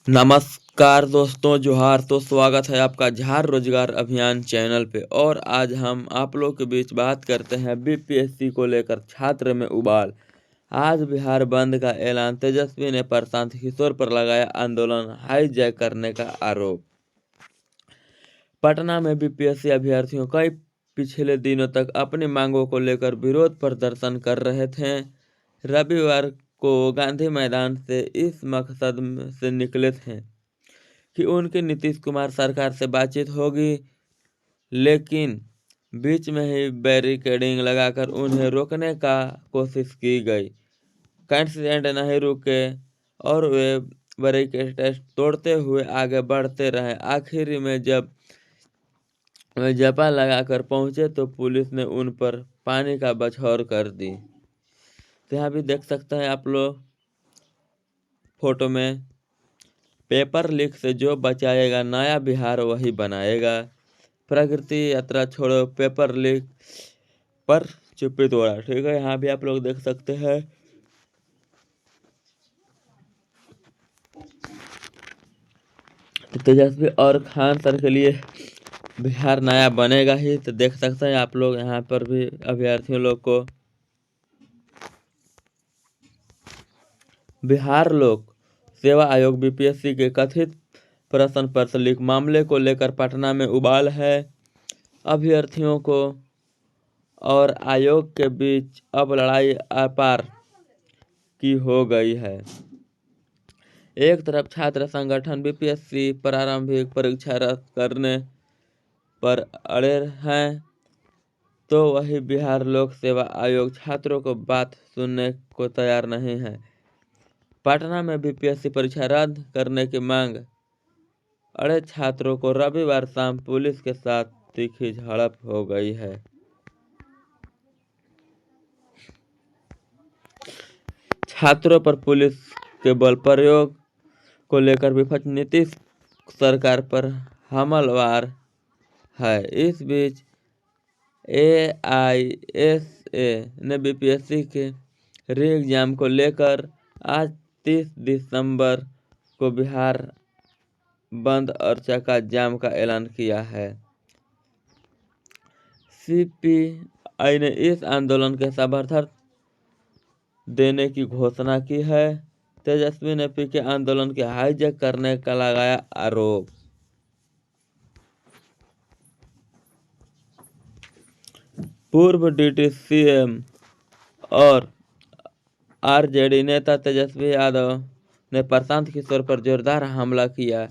नमस्कार दोस्तों, जोहार। तो स्वागत है आपका झार रोजगार अभियान चैनल पे। और आज हम आप लोग के बीच बात करते हैं बीपीएससी को लेकर छात्र में उबाल। आज बिहार बंद का ऐलान, तेजस्वी ने प्रशांत किशोर पर लगाया आंदोलन हाईजैक करने का आरोप। पटना में बीपीएससी अभ्यर्थियों कई पिछले दिनों तक अपनी मांगों को लेकर विरोध प्रदर्शन कर रहे थे। रविवार को गांधी मैदान से इस मकसद से निकले थे कि उनकी नीतीश कुमार सरकार से बातचीत होगी, लेकिन बीच में ही बैरिकेडिंग लगाकर उन्हें रोकने का कोशिश की गई। कैंडिडेट नहीं रुके और वे बैरिकेड तोड़ते हुए आगे बढ़ते रहे। आखिर में जब वे जपा लगाकर पहुंचे तो पुलिस ने उन पर पानी का बछौर कर दी। तो यहाँ भी देख सकते हैं आप लोग फोटो में, पेपर लीक से जो बचाएगा नया बिहार वही बनाएगा। प्रगति यात्रा छोड़ो पेपर लीक पर चुप्पी तोड़ा। ठीक है, यहाँ भी आप लोग देख सकते हैं। तेजस्वी और खान सर के लिए बिहार नया बनेगा ही। तो देख सकते हैं आप लोग यहाँ पर भी अभ्यर्थियों लोग को। बिहार लोक सेवा आयोग बीपीएससी के कथित प्रश्न पत्र लीक मामले को लेकर पटना में उबाल है। अभ्यर्थियों को और आयोग के बीच अब लड़ाई आपार की हो गई है। एक तरफ छात्र संगठन बीपीएससी प्रारंभिक परीक्षा रद्द करने पर अड़े हैं, तो वही बिहार लोक सेवा आयोग छात्रों को बात सुनने को तैयार नहीं है। पटना में बीपीएससी परीक्षा रद्द करने की मांग अड़े छात्रों को रविवार शाम पुलिस के साथ तीखी झड़प हो गई है। छात्रों पर पुलिस के बल प्रयोग को लेकर विपक्ष नीतीश सरकार पर हमलावर है। इस बीच एआईएसए ने बीपीएससी के री एग्जाम को लेकर आज 30 दिसंबर को बिहार बंद और चक्का जाम का ऐलान किया है। सीपीआई ने इस आंदोलन के समर्थन देने की घोषणा की है। तेजस्वी ने पीके आंदोलन के हाईजैक करने का लगाया आरोप। पूर्व डिप्टी सीएम और आरजेडी नेता तेजस्वी यादव ने प्रशांत किशोर पर जोरदार हमला किया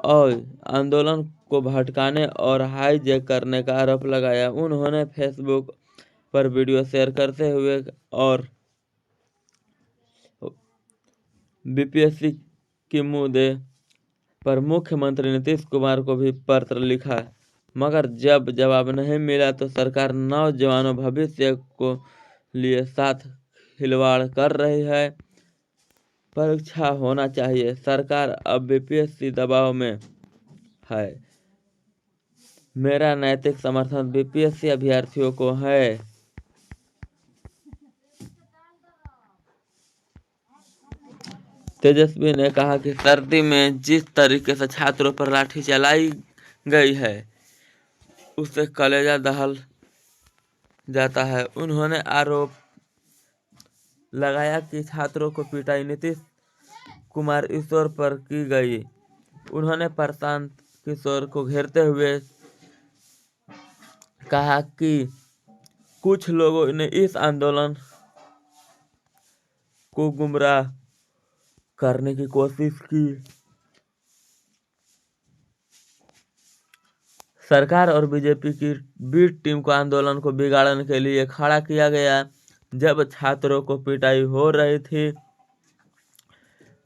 और आंदोलन को भड़काने और हाईजैक करने का आरोप लगाया। उन्होंने फेसबुक पर वीडियो शेयर करते हुए और बीपीएससी के मुद्दे पर मुख्यमंत्री नीतीश कुमार को भी पत्र लिखा, मगर जब जवाब नहीं मिला तो सरकार नौजवानों भविष्य को लिए साथ खिलवाड़ कर रही है। परीक्षा होना चाहिए, सरकार अब बीपीएससी दबाव में है। मेरा नैतिक समर्थन बीपीएससी अभ्यर्थियों को है। तेजस्वी ने कहा कि सर्दी में जिस तरीके से छात्रों पर लाठी चलाई गई है उससे कलेजा दहल जाता है। उन्होंने आरोप लगाया कि छात्रों को पिटाई नीतीश कुमार ईश्वर पर की गई। उन्होंने प्रशांत किशोर को घेरते हुए कहा कि कुछ लोगों ने इस आंदोलन को गुमराह करने की कोशिश की। सरकार और बीजेपी की बी टीम को आंदोलन को बिगाड़ने के लिए खड़ा किया गया। जब छात्रों को पिटाई हो रही थी,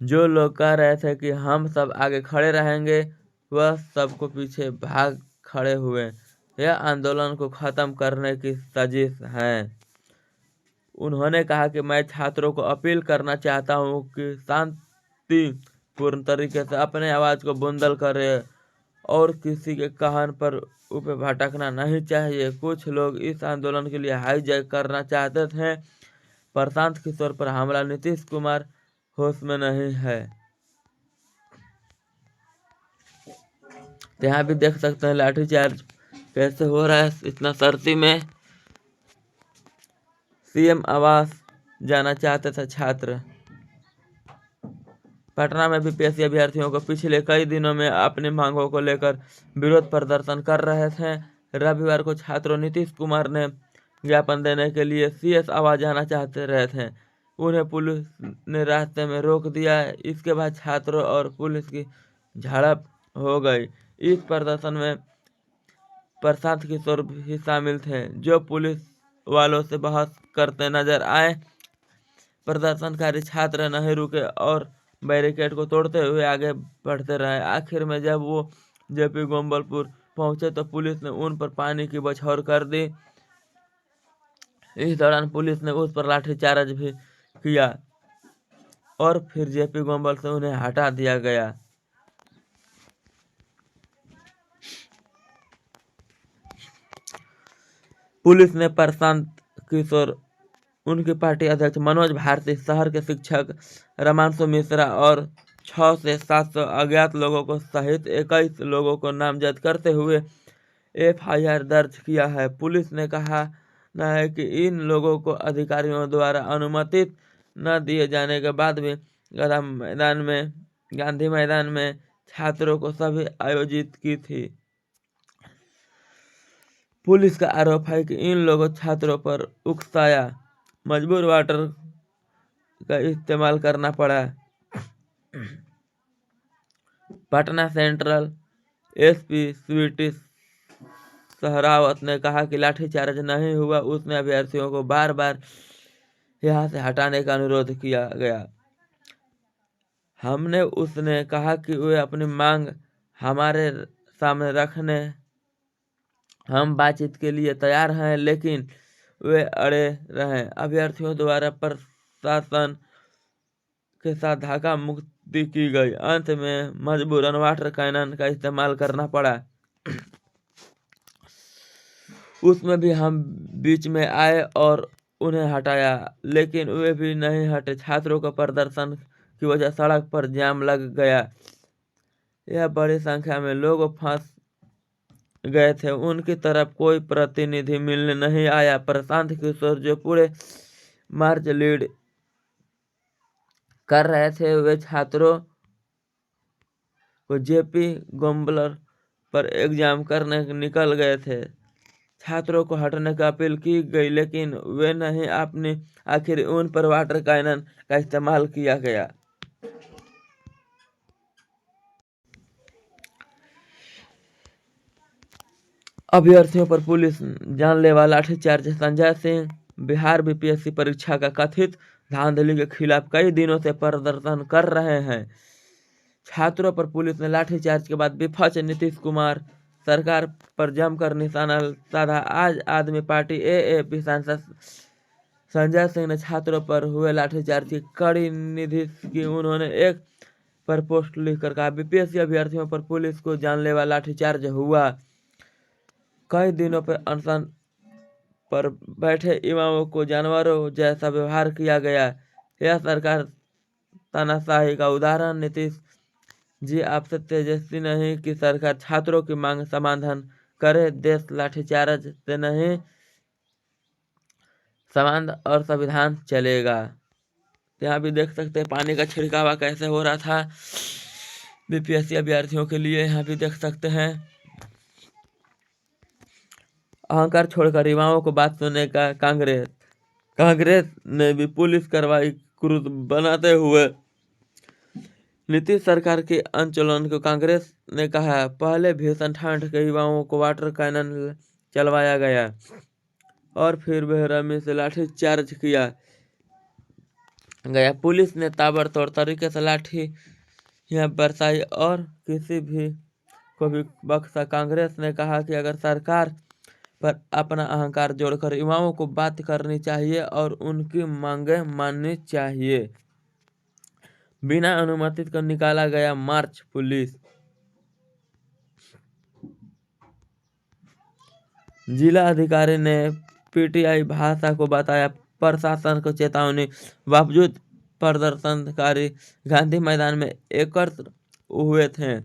जो लोग कह रहे थे कि हम सब आगे खड़े रहेंगे, वह सबको पीछे भाग खड़े हुए। यह आंदोलन को खत्म करने की साजिश है। उन्होंने कहा कि मैं छात्रों को अपील करना चाहता हूं कि शांतिपूर्ण तरीके से अपने आवाज को बुलंद करें और किसी के कहने पर ऊपर भटकना नहीं चाहिए। कुछ लोग इस आंदोलन के लिए हाईजैक करना चाहते थे। प्रशांत किशोर पर हमला, नीतीश कुमार होश में नहीं है। तो यहाँ भी देख सकते हैं लाठीचार्ज कैसे हो रहा है इतना सर्दी में। सीएम आवास जाना चाहते थे छात्र। पटना में भी पीएससी अभ्यर्थियों को पिछले कई दिनों में अपनी मांगों को लेकर विरोध प्रदर्शन कर रहे थे। रविवार को छात्रों नीतीश कुमार ने ज्ञापन देने के लिए सीएस आवास जाना चाहते रहे थे। उन्हें पुलिस ने रास्ते में रोक दिया। इसके बाद छात्रों और पुलिस की झड़प हो गई। इस प्रदर्शन में प्रशांत किशोर भी शामिल थे, जो पुलिस वालों से बहस करते नजर आए। प्रदर्शनकारी छात्र नहीं रुके और बैरिकेड को तोड़ते हुए आगे बढ़ते रहे। आखिर में जब वो जेपी गोम्बलपुर पहुंचे तो पुलिस ने उन पर पानी की बौछार कर दी। इस दौरान पुलिस ने उस पर लाठीचार्ज भी किया और फिर जेपी गोम्बल से उन्हें हटा दिया गया। पुलिस ने प्रशांत किशोर, उनकी पार्टी अध्यक्ष मनोज भारती, शहर के शिक्षक रमांशु मिश्रा और 600 से 700 अज्ञात लोगों को सहित 21 लोगों को नामजद करते हुए एफआईआर दर्ज किया है। पुलिस ने कहा न है कि इन लोगों को अधिकारियों द्वारा अनुमतित न दिए जाने के बाद भी गांधी मैदान में छात्रों को सभी आयोजित की थी। पुलिस का आरोप है कि इन लोगों छात्रों पर उकसाया, मजबूर वाटर का इस्तेमाल करना पड़ा। पटना सेंट्रल एसपी स्वीटी सहरावत ने कहा कि लाठीचार्ज नहीं हुआ। उसने अभ्यर्थियों को बार बार यहां से हटाने का अनुरोध किया गया। उसने कहा कि वे अपनी मांग हमारे सामने रखने हम बातचीत के लिए तैयार हैं, लेकिन वे अड़े रहे। अभ्यर्थियों द्वारा प्रशासन के साथ धक्का मुक्ति की गई। अंत में मजबूरन वाटर कैनन का इस्तेमाल करना पड़ा। उसमें भी हम बीच में आए और उन्हें हटाया, लेकिन वे भी नहीं हटे। छात्रों का प्रदर्शन की वजह सड़क पर जाम लग गया। यह बड़ी संख्या में लोग फंस गए थे। उनकी तरफ कोई प्रतिनिधि मिलने नहीं आया। प्रशांत किशोर, जो पूरे मार्च लीड कर रहे थे, वे छात्रों को जेपी गोम्बलर पर एग्जाम करने निकल गए थे। छात्रों को हटने की अपील की गई, लेकिन वे नहीं अपनी। आखिर उन पर वाटर कैनन का इस्तेमाल किया गया। अभ्यर्थियों पर पुलिस जानलेवा लाठीचार्ज। संजय सिंह बिहार बीपीएससी परीक्षा का कथित धांधली के खिलाफ कई दिनों से प्रदर्शन कर रहे हैं। छात्रों पर पुलिस ने लाठीचार्ज के बाद विपक्ष नीतीश कुमार सरकार पर जमकर निशाना साधा। आज आदमी पार्टी एएपी सांसद संजय सिंह ने छात्रों पर हुए लाठीचार्ज की कड़ी निंदा की। उन्होंने एक पर पोस्ट लिखकर कहा, बीपीएससी अभ्यर्थियों पर पुलिस को जानलेवा लाठीचार्ज हुआ। कई दिनों पर अनशन पर बैठे युवाओं को जानवरों जैसा व्यवहार किया गया। यह सरकार तानाशाही का उदाहरण। नीतीश जी, आपसे तेजस्वी नहीं कि सरकार छात्रों की मांग समाधान करे। देश लाठीचार्ज से नहीं, समान और संविधान चलेगा। यहाँ भी देख सकते हैं पानी का छिड़कावा कैसे हो रहा था बीपीएससी अभ्यर्थियों के लिए। यहाँ भी देख सकते हैं अहंकार छोड़कर युवाओं को बात सुनने का कांग्रेस ने भी पुलिस कार्रवाई क्रूर बनाते हुए नीतीश सरकार के आंदोलन को कांग्रेस ने कहा, पहले भीषण ठंड के युवाओं को वाटर कैनन चलवाया गया और फिर बेरहमी से लाठीचार्ज किया गया। पुलिस ने ताबड़तोड़ तरीके से लाठी बरसाई और किसी भी को भी बख्शा। कांग्रेस ने कहा कि अगर सरकार पर अपना अहंकार जोड़कर युवाओं को बात करनी चाहिए और उनकी मांगें माननी चाहिए। बिना अनुमति को निकाला गया मार्च। पुलिस जिला अधिकारी ने पीटीआई भाषा को बताया प्रशासन को चेतावनी। बावजूद प्रदर्शनकारी गांधी मैदान में एकत्र हुए थे।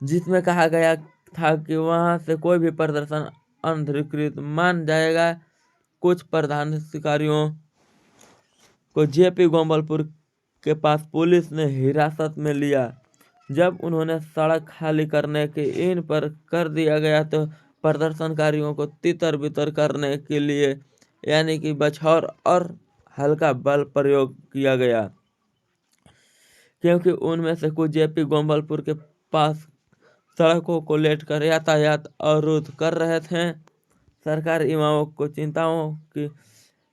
जिसमें कहा गया था कि वहां से कोई भी प्रदर्शन अनधिकृत मान जाएगा। कुछ प्रदर्शनकारियों को जेपी गोपालपुर के पास पुलिस ने हिरासत में लिया। जब उन्होंने सड़क खाली करने के इन पर कर दिया गया तो प्रदर्शनकारियों को तितर बितर करने के लिए यानी कि बछौर और हल्का बल प्रयोग किया गया, क्योंकि उनमें से कुछ जेपी गोपालपुर के पास सड़कों को लेकर यातायात अवरुद्ध कर रहे थे। सरकार युवाओं को चिंताओं की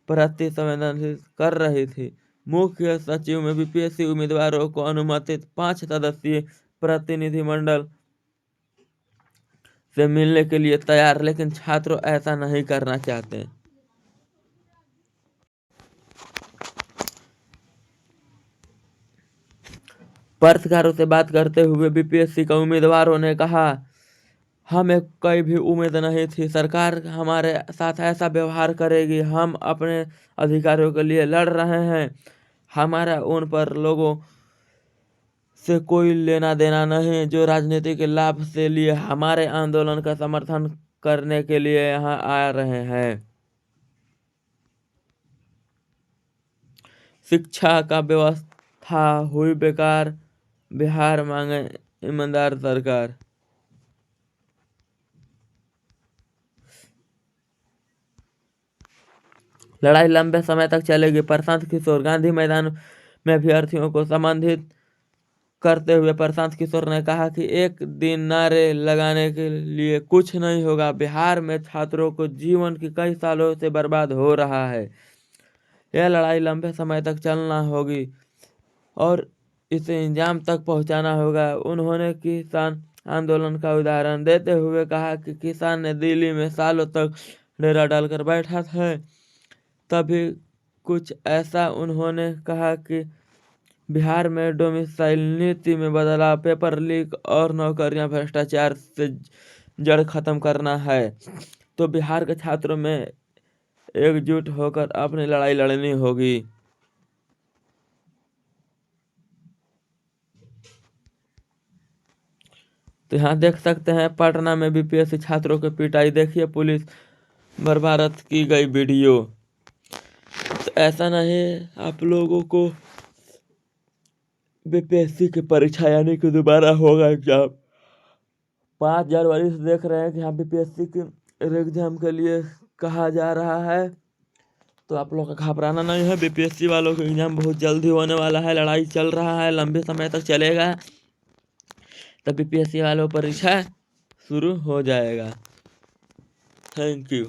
प्रति संवेदनशील कर रही थी। मुख्य सचिव में बीपीएससी उम्मीदवारों को अनुमतित 5 सदस्यीय प्रतिनिधिमंडल से मिलने के लिए तैयार, लेकिन छात्र ऐसा नहीं करना चाहते। पत्रकारों से बात करते हुए बीपीएससी के उम्मीदवारों ने कहा, हमें कोई भी उम्मीद नहीं थी सरकार हमारे साथ ऐसा व्यवहार करेगी। हम अपने अधिकारों के लिए लड़ रहे हैं। हमारा उन पर लोगों से कोई लेना देना नहीं जो राजनीति के लाभ से लिए हमारे आंदोलन का समर्थन करने के लिए यहाँ आ रहे हैं। शिक्षा का व्यवस्था हुई बेकार, बिहार मांगे ईमानदार सरकार। लड़ाई लंबे समय तक चलेगी। प्रशांत किशोर। गांधी मैदान में अभ्यर्थियों को संबोधित करते हुए प्रशांत किशोर ने कहा कि एक दिन नारे लगाने के लिए कुछ नहीं होगा। बिहार में छात्रों को जीवन की कई सालों से बर्बाद हो रहा है। यह लड़ाई लंबे समय तक चलना होगी और इसे इंजाम तक पहुंचाना होगा। उन्होंने किसान आंदोलन का उदाहरण देते हुए कहा कि किसान ने दिल्ली में सालों तक डेरा डालकर बैठा था, तभी कुछ ऐसा। उन्होंने कहा कि बिहार में डोमिसाइल नीति में बदलाव, पेपर लीक और नौकरियां भ्रष्टाचार से जड़ खत्म करना है तो बिहार के छात्रों में एकजुट होकर अपनी लड़ाई लड़नी होगी। तो यहाँ देख सकते हैं पटना में बीपीएससी छात्रों की पिटाई। देखिए पुलिस बर्बाद की गई वीडियो। तो ऐसा नहीं आप लोगों को बीपीएससी की परीक्षा यानी कि दोबारा होगा एग्जाम। 5 जनवरी से देख रहे हैं कि यहाँ बीपीएससी के एग्जाम के लिए कहा जा रहा है। तो आप लोग का घबराना नहीं है, बीपीएससी वालों का एग्जाम बहुत जल्दी होने वाला है। लड़ाई चल रहा है, लंबे समय तक चलेगा, तब बीपीएससी वालों परीक्षा शुरू हो जाएगा। Thank you.